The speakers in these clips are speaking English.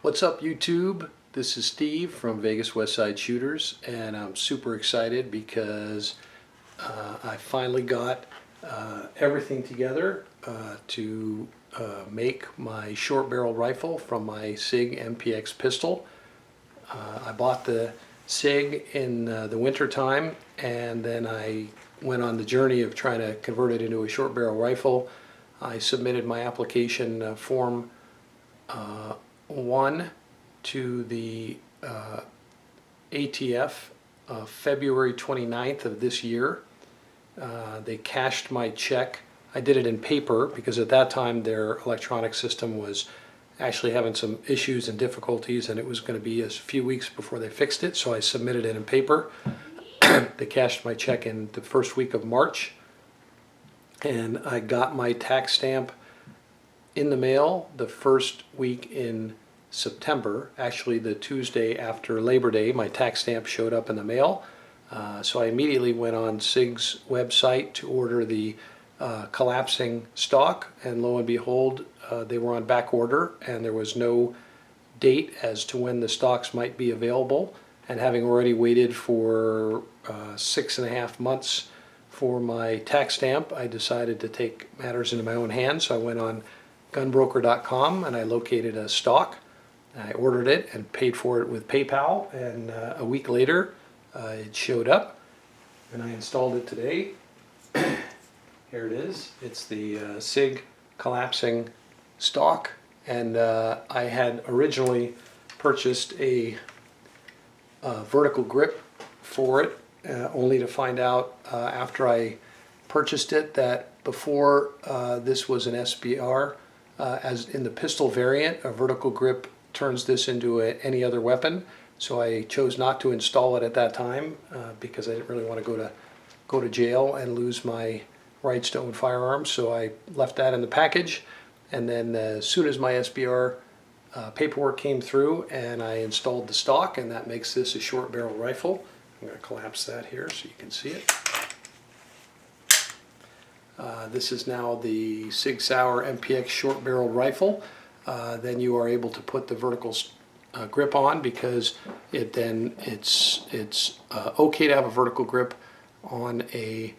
What's up, YouTube? This is Steve from Vegas Westside Shooters, and I'm super excited because I finally got everything together to make my short barrel rifle from my Sig MPX pistol. I bought the Sig in the winter time, and then I went on the journey of trying to convert it into a short barrel rifle. I submitted my application form 1 to the ATF February 29th of this year. They cashed my check. I did it in paper because at that time their electronic system was actually having some issues and difficulties, and it was going to be a few weeks before they fixed it, so I submitted it in paper. They cashed my check in the first week of March, and I got my tax stamp in the mail the first week in September. Actually, the Tuesday after Labor Day, my tax stamp showed up in the mail. So I immediately went on Sig's website to order the collapsing stock, and lo and behold, they were on back order, and there was no date as to when the stocks might be available. And having already waited for 6.5 months for my tax stamp, I decided to take matters into my own hands. So I went on gunbroker.com and I located a stock. I ordered it and paid for it with PayPal, and a week later it showed up, and I installed it today. Here it is. It's the Sig collapsing stock, and I had originally purchased a vertical grip for it, only to find out after I purchased it that before this was an SBR, as in the pistol variant, a vertical grip turns this into any other weapon. So I chose not to install it at that time because I didn't really want to go to jail and lose my rights to own firearms. So I left that in the package, and then as soon as my SBR paperwork came through, and I installed the stock, and that makes this a short barrel rifle. I'm going to collapse that here so you can see it. This is now the Sig Sauer MPX short barrel rifle. Then you are able to put the vertical grip on, because it's okay to have a vertical grip on a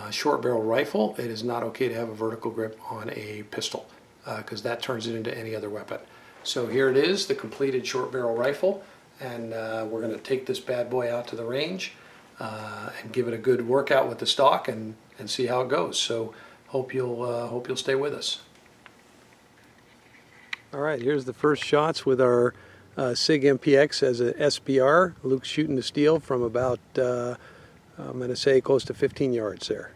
short barrel rifle. It is not okay to have a vertical grip on a pistol because that turns it into any other weapon. So here it is, the completed short barrel rifle, and we're going to take this bad boy out to the range and give it a good workout with the stock and see how it goes. So hope you'll stay with us. All right, here's the first shots with our Sig MPX as a SBR. Luke's shooting the steel from about, I'm going to say close to 15 yards there.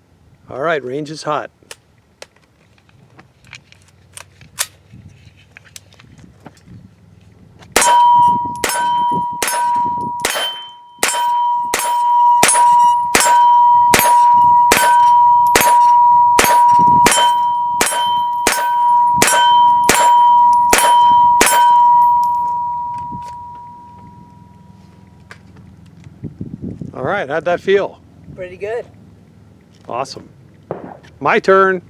All right, range is hot. All right, how'd that feel? Pretty good. Awesome. My turn.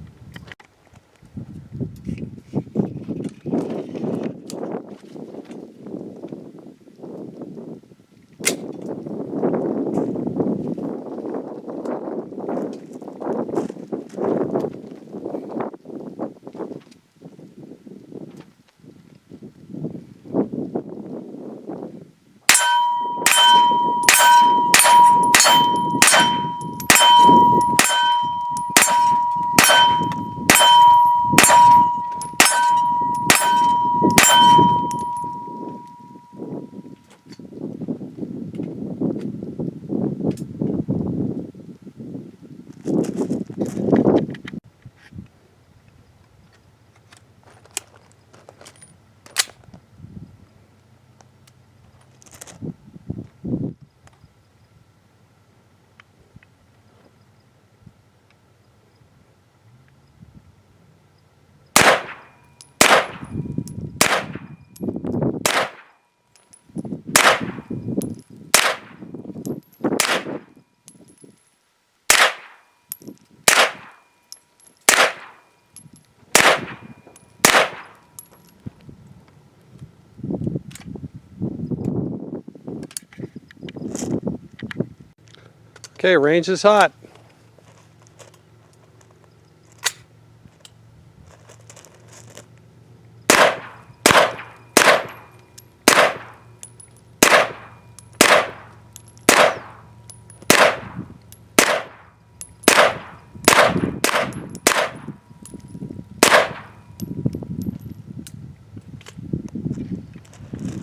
Okay, range is hot.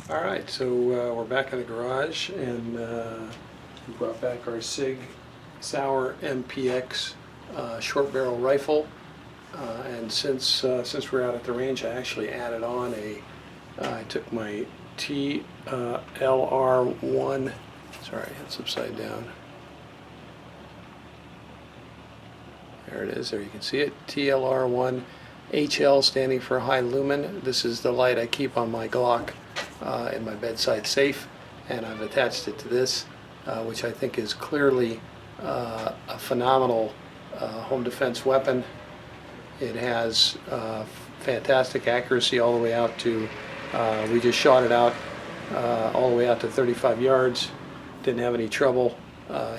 All right, so we're back in the garage, and we brought back our Sig MPX short barrel rifle. And since we're out at the range, I actually added on I took my TLR1. Sorry, it's upside down. There it is. There you can see it. TLR1 HL, standing for high lumen. This is the light I keep on my Glock in my bedside safe, and I've attached it to this, which I think is clearly a phenomenal home defense weapon. It has fantastic accuracy all the way out to, we just shot it out all the way out to 35 yards. Didn't have any trouble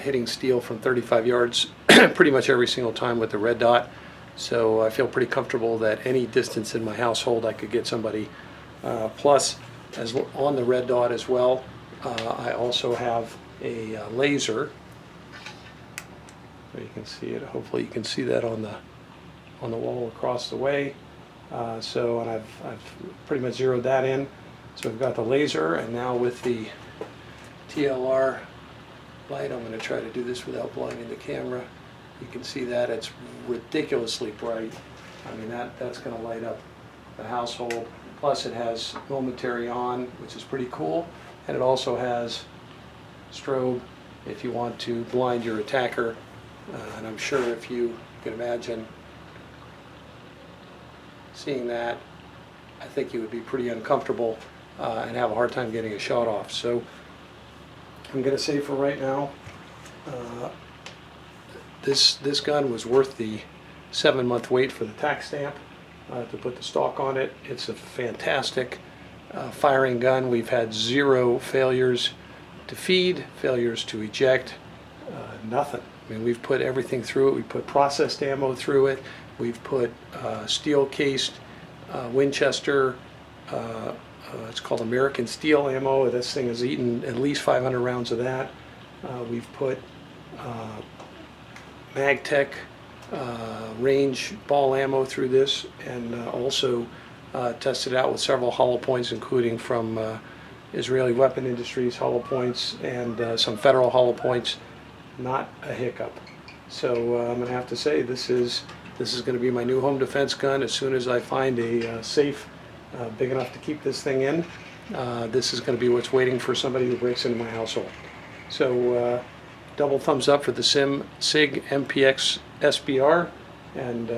hitting steel from 35 yards pretty much every single time with the red dot. So I feel pretty comfortable that any distance in my household I could get somebody. Plus, as on the red dot as well, I also have a laser. So you can see it. Hopefully you can see that on the wall across the way. And I've pretty much zeroed that in. So we've got the laser, and now with the TLR light, I'm going to try to do this without blinding the camera. You can see that it's ridiculously bright. I mean, that's going to light up the household. Plus it has momentary on, which is pretty cool, and it also has strobe if you want to blind your attacker. And I'm sure if you can imagine seeing that, I think you would be pretty uncomfortable and have a hard time getting a shot off. So I'm going to say for right now, this gun was worth the 7-month wait for the tax stamp to put the stock on it. It's a fantastic firing gun. We've had 0 failures to feed, failures to eject, nothing. I mean, we've put everything through it. We put processed ammo through it. We've put steel cased Winchester, it's called American steel ammo. This thing has eaten at least 500 rounds of that. We've put MagTech range ball ammo through this, and also tested out with several hollow points, including from Israeli weapon industries hollow points and some federal hollow points. Not a hiccup. So I'm going to have to say this is going to be my new home defense gun. As soon as I find a safe big enough to keep this thing in, this is going to be what's waiting for somebody who breaks into my household. So double thumbs up for the Sig MPX SBR, and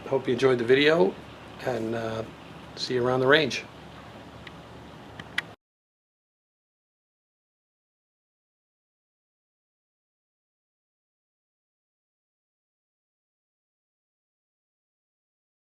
hope you enjoyed the video, and see you around the range.